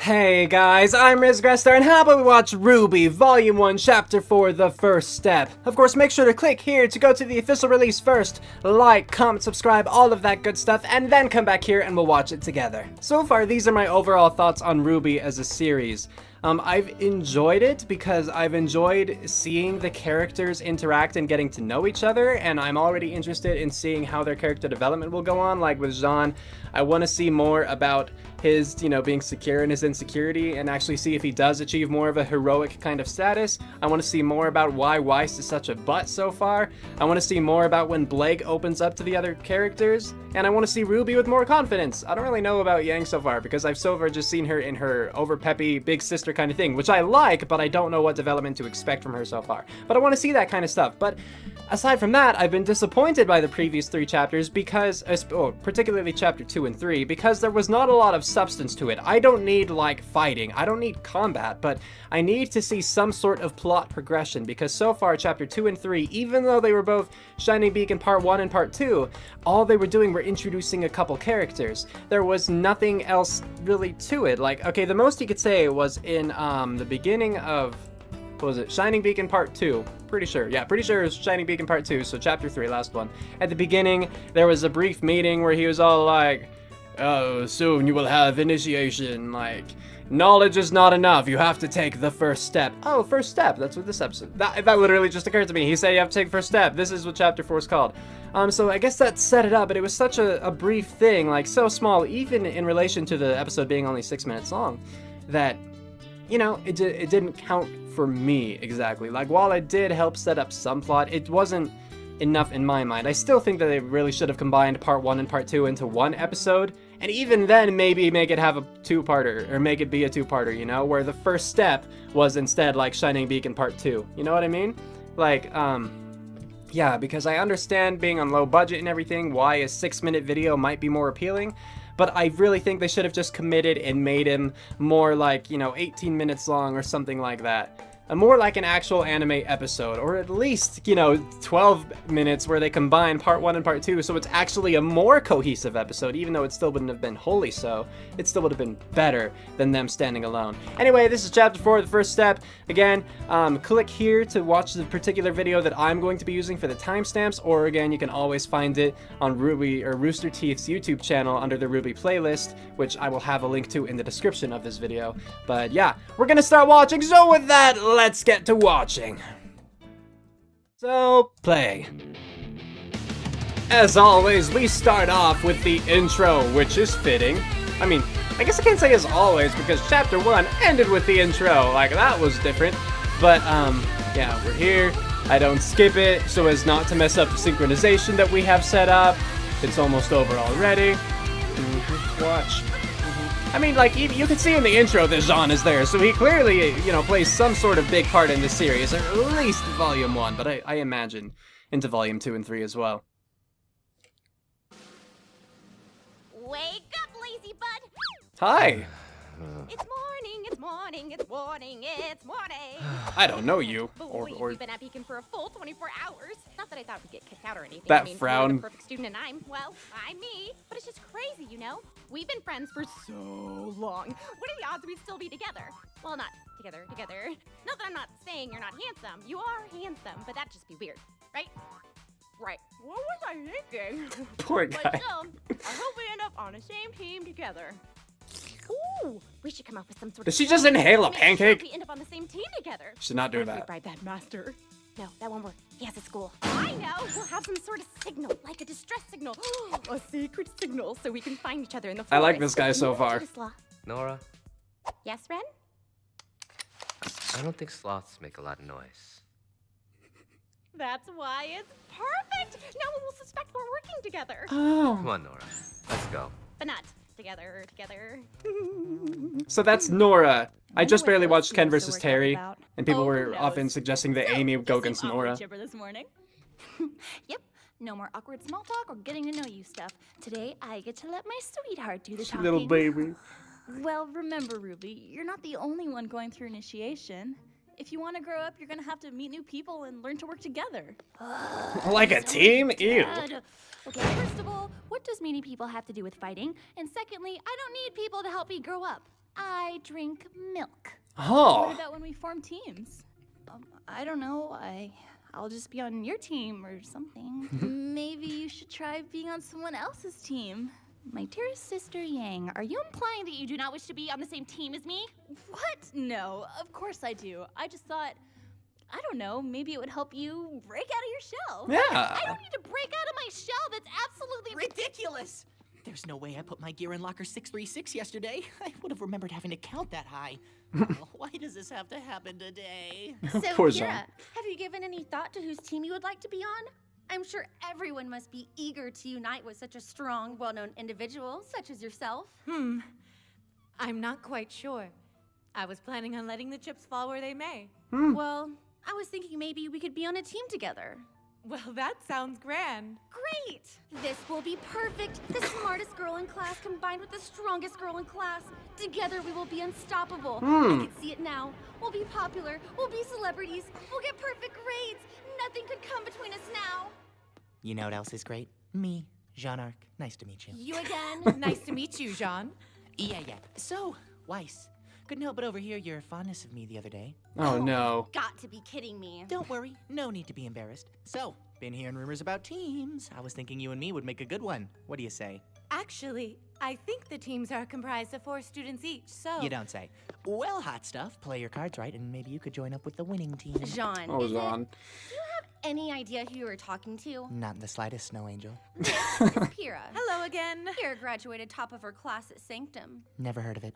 Hey guys, I'm Grestar, and how about we watch RWBY Volume 1, Chapter 4, The First Step. Of course, make sure to click here to go to the official release first. Like, comment, subscribe, all of that good stuff, and then come back here and we'll watch it together. So far, these are my overall thoughts on RWBY as a series. I've enjoyed it because I've enjoyed seeing the characters interact and getting to know each other, and I'm already interested in seeing how their character development will go on. Like with Jean, I want to see more about his, being secure in his insecurity and actually see if he does achieve more of a heroic kind of status. I want to see more about why Weiss is such a butt so far. I want to see more about when Blake opens up to the other characters, and I want to see RWBY with more confidence. I don't really know about Yang so far because I've so far just seen her in her over peppy big sister kind of thing, which I like, but I don't know what development to expect from her so far. But I want to see that kind of stuff. But aside from that, I've been disappointed by the previous 3 chapters because, particularly chapter 2 and 3, because there was not a lot of substance to it. I don't need, fighting. I don't need combat, but I need to see some sort of plot progression, because so far, chapter 2 and 3, even though they were both Shining Beacon Part 1 and Part 2, all they were doing were introducing a couple characters. There was nothing else really to it. Okay, the most you could say was in the beginning of, what was it, Shining Beacon Part 2, pretty sure it was Shining Beacon Part 2, so chapter 3, last one. At the beginning, there was a brief meeting where he was all like, oh, soon you will have initiation, knowledge is not enough, you have to take the first step. Oh, first step, that's what this episode, that literally just occurred to me. He said you have to take the first step. This is what chapter 4 is called. So I guess that set it up, but it was such a brief thing, so small, even in relation to the episode being only 6 minutes long, that, it didn't count for me exactly. While it did help set up some plot, it wasn't enough in my mind. I still think that they really should have combined Part 1 and Part 2 into one episode, and even then maybe make it have a two-parter, or make it be a two-parter, where the first step was instead Shining Beacon Part 2. You know what I mean? Yeah, because I understand being on low budget and everything, why a 6-minute video might be more appealing, but I really think they should have just committed and made him more 18 minutes long or something like that. More like an actual anime episode, or at least, 12 minutes where they combine Part 1 and Part 2, so it's actually a more cohesive episode, even though it still wouldn't have been wholly so. It still would have been better than them standing alone. Anyway, this is Chapter 4, The First Step. Again, click here to watch the particular video that I'm going to be using for the timestamps, or again, you can always find it on RWBY or Rooster Teeth's YouTube channel under the RWBY playlist, which I will have a link to in the description of this video. But yeah, we're gonna start watching, so with that, let's get to watching. So, play. As always, we start off with the intro, which is fitting. I mean, I guess I can't say as always, because chapter 1 ended with the intro. That was different. But, yeah, we're here. I don't skip it so as not to mess up the synchronization that we have set up. It's almost over already. Watch. I mean, you can see in the intro that Jean is there, so he clearly, plays some sort of big part in this series, or at least Volume 1, but I imagine into Volume 2 and 3 as well. Wake up, lazy bud! Hi! It's morning, it's morning, it's morning, it's morning! I don't know you. Boy, we've been at Beacon for a full 24 hours. Not that I thought we'd get kicked out or anything. That I mean, frown. you're the perfect student and I'm me. But it's just crazy, We've been friends for so long. What are the odds we'd still be together? Well, not together. Not that I'm not saying you're not handsome. You are handsome, but that'd just be weird, right? Right. What was I thinking? Poor guy. But still, I hope we end up on the same team together. Ooh, we should come up with some sort of... Did she just inhale a pancake? We end up on the same team together. Should not do What if that. we bribe that master? No, that won't work. He has a school. I know. We'll have some sort of signal, like a distress signal. A secret signal, so we can find each other in the forest. I like this guy so far. Nora, Yes, Ren? I don't think sloths make a lot of noise. That's why it's perfect. No one will suspect we're working together. Come on, Nora. Let's go. But not together. So that's Nora. I just barely watched Ken vs. So we're Terry, about. and people Oh, were who knows? often suggesting that Amy would go against Nora. Chipper this morning. Yep. No more awkward small talk or getting to know you stuff. Today, I get to let my sweetheart do the talking. Little baby. Well, remember, RWBY, you're not the only one going through initiation. If you want to grow up, you're going to have to meet new people and learn to work together. Like a team? Ew. Okay, first of all, what does meeting people have to do with fighting? And secondly, I don't need people to help me grow up. I drink milk. What Oh. about when we form teams? I don't know. I'll just be on your team or something. Maybe you should try being on someone else's team. My dearest sister Yang, are you implying that you do not wish to be on the same team as me? What? No, of course I do. I just thought, I don't know, maybe it would help you break out of your shell. Yeah. I don't need to break out of my shell. That's absolutely Ridiculous! There's no way I put my gear in locker 636 yesterday. I would have remembered having to count that high. Oh, why does this have to happen today? So, Poor Kira, Jean. have you given any thought to whose team you would like to be on? I'm sure everyone must be eager to unite with such a strong, well-known individual such as yourself. I'm not quite sure. I was planning on letting the chips fall where they may. Well, I was thinking maybe we could be on a team together. Well, that sounds grand. Great! This will be perfect. The smartest girl in class combined with the strongest girl in class. Together we will be unstoppable. I can see it now. We'll be popular. We'll be celebrities. We'll get perfect grades. Nothing could come between us now. You know what else is great? Me, Jean-Arc. Nice to meet you. You again? Nice to meet you, Jean. Yeah. So, Weiss, couldn't help but overhear your fondness of me the other day. Oh no. Got to be kidding me. Don't worry, no need to be embarrassed. So, been hearing rumors about teams. I was thinking you and me would make a good one. What do you say? Actually, I think the teams are comprised of 4 students each, so... You don't say. Well, hot stuff. Play your cards right, and maybe you could join up with the winning team. Jean, Oh, is it- Jean. do you have any idea who you were talking to? Not in the slightest, Snow Angel. This is Pyrrha. Hello again. Pyrrha graduated top of her class at Sanctum. Never heard of it.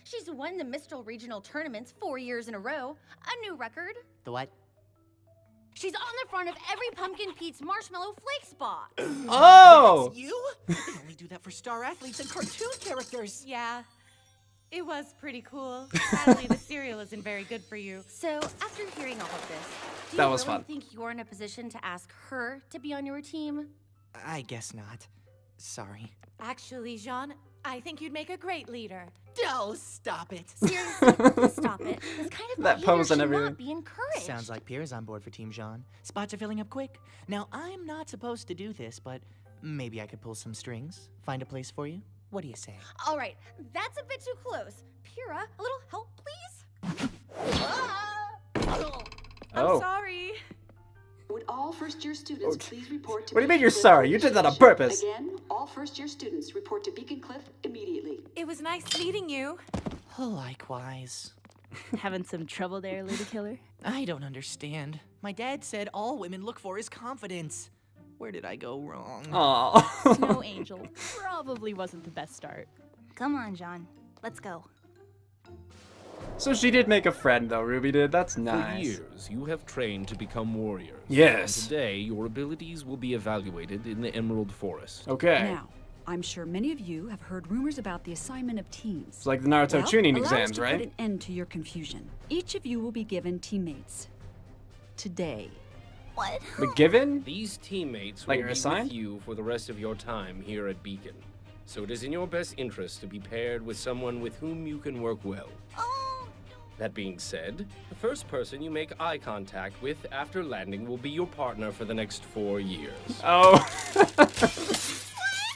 She's won the Mistral Regional Tournaments 4 years in a row. A new record. The what? She's on the front of every Pumpkin Pete's Marshmallow Flakes box. Oh. You? They only do that for star athletes and cartoon characters. Yeah, it was pretty cool. Sadly, the cereal isn't very good for you. So, after hearing all of this, do That you was really fun. think you're in a position to ask her to be on your team? I guess not. Sorry. Actually, Jean, I think you'd make a great leader. Oh, stop it. Seriously, please stop it. This kind of That behavior pose and should everything. not be encouraged. Sounds like Pierre's on board for Team Jean. Spots are filling up quick. Now, I'm not supposed to do this, but maybe I could pull some strings, find a place for you. What do you say? All right, that's a bit too close. Pyrrha, a little help, please? I'm Oh. sorry. Would all first-year students please report to What do you mean Beacon you're Cliff sorry? You did that on initiation? purpose. Again, all first-year students report to Beacon Cliff immediately. It was nice meeting you. Likewise. Having some trouble there, Lady Killer? I don't understand. My dad said all women look for is confidence. Where did I go wrong? Oh. Snow Angel probably wasn't the best start. Come on, John. Let's go. So she did make a friend, though. Ruby did. That's For nice. years, you have trained to become warriors. Yes. And today, your abilities will be evaluated in the Emerald Forest. Okay. Now, I'm sure many of you have heard rumors about the assignment of teams. It's like the Naruto Well, tuning allow us exams, to right? put an end to your confusion. Each of you will be given teammates. Today. What? The given? These teammates Like will you're be assigned? with you for the rest of your time here at Beacon. So it is in your best interest to be paired with someone with whom you can work well. Oh, That being said, the first person you make eye contact with after landing will be your partner for the next 4 years. Oh.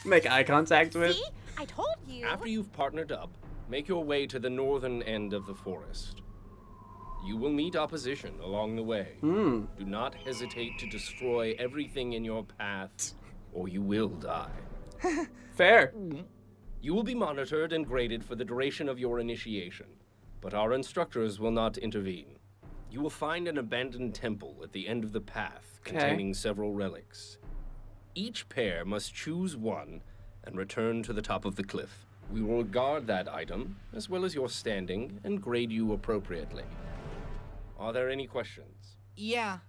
Make eye contact with. see? I told you. After you've partnered up, make your way to the northern end of the forest. You will meet opposition along the way. Do not hesitate to destroy everything in your path, or you will die. Fair. You will be monitored and graded for the duration of your initiation, but our instructors will not intervene. You will find an abandoned temple at the end of the path containing several relics. Each pair must choose one and return to the top of the cliff. We will guard that item, as well as your standing, and grade you appropriately. Are there any questions? Yeah,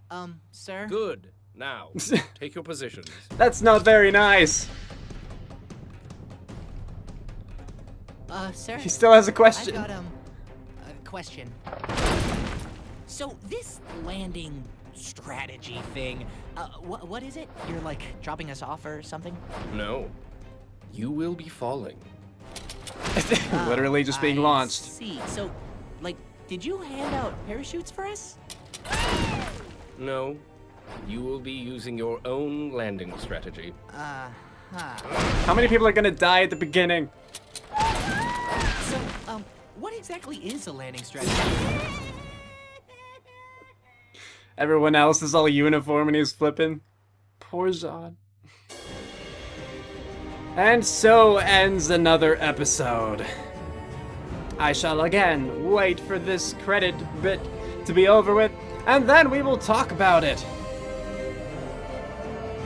sir? Good. Now, take your positions. That's not very nice. Sir? He still has a I've question. got, a question. So, this landing strategy thing, what is it? You're, like, dropping us off or something? No. You will be falling. Literally just being I launched. see. So, like, did you hand out parachutes for us? No. You will be using your own landing strategy. How many people are gonna die at the beginning? So, what exactly is a landing strategy? Everyone else is all uniform and he's flipping. Poor Jean. And so ends another episode. I shall again wait for this credit bit to be over with, and then we will talk about it.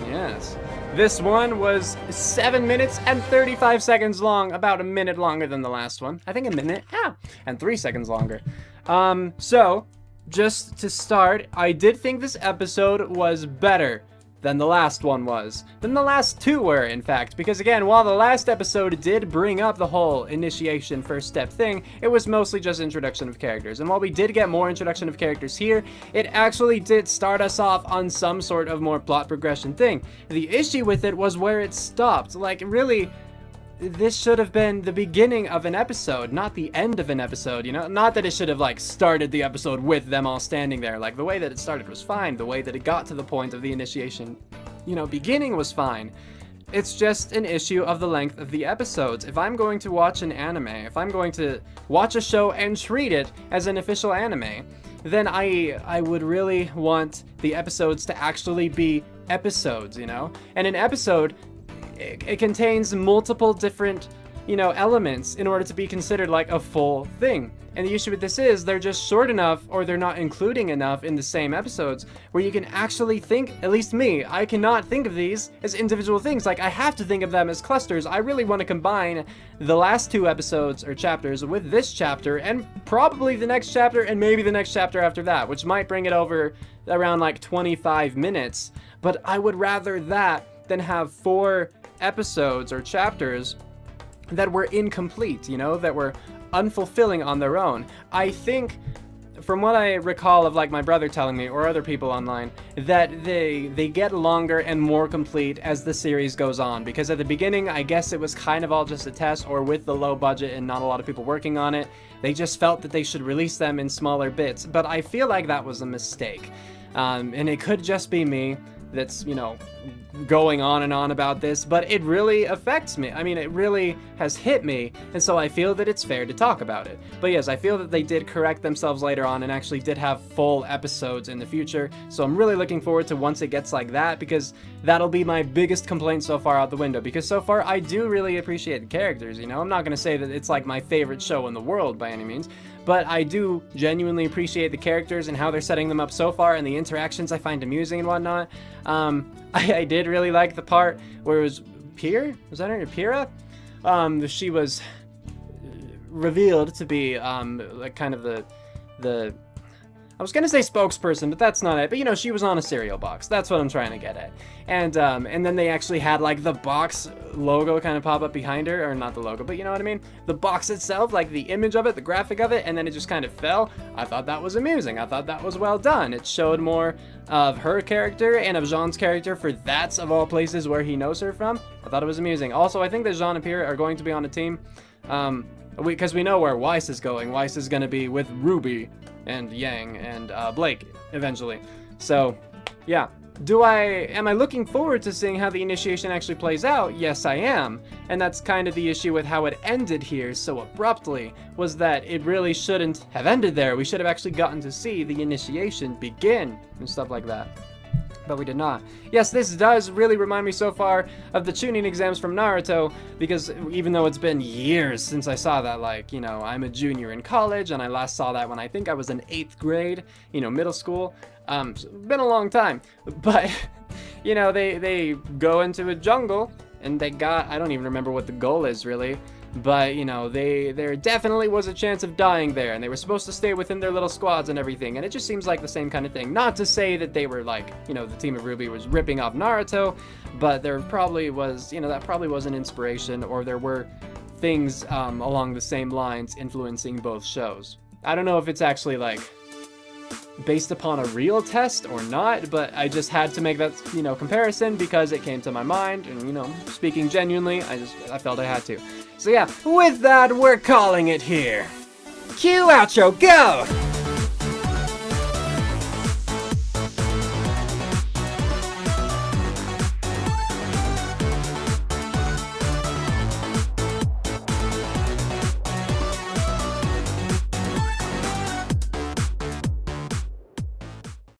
Yes. This one was 7 minutes and 35 seconds long, about a minute longer than the last one. I think a minute, and 3 seconds longer. So, just to start, I did think this episode was better than the last one was. Than the last two were, in fact. Because again, while the last episode did bring up the whole initiation first step thing, it was mostly just introduction of characters. And while we did get more introduction of characters here, it actually did start us off on some sort of more plot progression thing. The issue with it was where it stopped. Like, really, this should have been the beginning of an episode, not the end of an episode, you know? Not that it should have, like, started the episode with them all standing there. Like, the way that it started was fine. The way that it got to the point of the initiation, you know, beginning was fine. It's just an issue of the length of the episodes. If I'm going to watch an anime, if I'm going to watch a show and treat it as an official anime, then I would really want the episodes to actually be episodes, you know? And an episode, it contains multiple different, you know, elements in order to be considered like a full thing. And the issue with this is they're just short enough, or they're not including enough in the same episodes where you can actually think, at least me, I cannot think of these as individual things. Like, I have to think of them as clusters. I really want to combine the last two episodes or chapters with this chapter and probably the next chapter and maybe the next chapter after that, which might bring it over around like 25 minutes. But I would rather that than have 4 episodes or chapters that were incomplete, you know, that were unfulfilling on their own. I think, from what I recall of like my brother telling me or other people online, that they get longer and more complete as the series goes on, because at the beginning I guess it was kind of all just a test, or with the low budget and not a lot of people working on it, they just felt that they should release them in smaller bits. But I feel like that was a mistake, and it could just be me that's, you know, going on and on about this, but it really affects me. I mean, it really has hit me, and so I feel that it's fair to talk about it. But yes, I feel that they did correct themselves later on and actually did have full episodes in the future, so I'm really looking forward to once it gets like that, because that'll be my biggest complaint so far out the window, because so far I do really appreciate the characters, you know? I'm not gonna say that it's like my favorite show in the world by any means, but I do genuinely appreciate the characters and how they're setting them up so far, and the interactions I find amusing and whatnot. I did really like the part where it was Pier? Was that her? Pira? She was revealed to be like kind of the I was gonna say spokesperson, but that's not it. But you know, she was on a cereal box. That's what I'm trying to get at. And then they actually had like the box logo kind of pop up behind her, or not the logo, but you know what I mean? The box itself, like the image of it, the graphic of it, and then it just kind of fell. I thought that was amusing. I thought that was well done. It showed more of her character and of Jean's character, for that's of all places where he knows her from. I thought it was amusing. Also, I think that Jean and Pierre are going to be on a team, because we know where Weiss is going. Weiss is going to be with RWBY and Yang and Blake eventually. So, yeah. Am I looking forward to seeing how the initiation actually plays out? Yes, I am. And that's kind of the issue with how it ended here so abruptly, was that it really shouldn't have ended there. We should have actually gotten to see the initiation begin and stuff like that. But we did not. Yes, this does really remind me so far of the tuning exams from Naruto, because even though it's been years since I saw that, like, you know, I'm a junior in college, and I last saw that when I think I was in 8th grade, you know, middle school. It's been a long time. But, you know, they go into a jungle, and they got, I don't even remember what the goal is, really. But, you know, there definitely was a chance of dying there, and they were supposed to stay within their little squads and everything, and it just seems like the same kind of thing. Not to say that they were like, you know, the team of RWBY was ripping off Naruto, but there probably was, you know, that probably was an inspiration, or there were things along the same lines influencing both shows. I don't know if it's actually, like, based upon a real test or not, but I just had to make that, you know, comparison because it came to my mind, and, you know, speaking genuinely, I felt I had to. So yeah, with that, we're calling it here. Cue outro, go!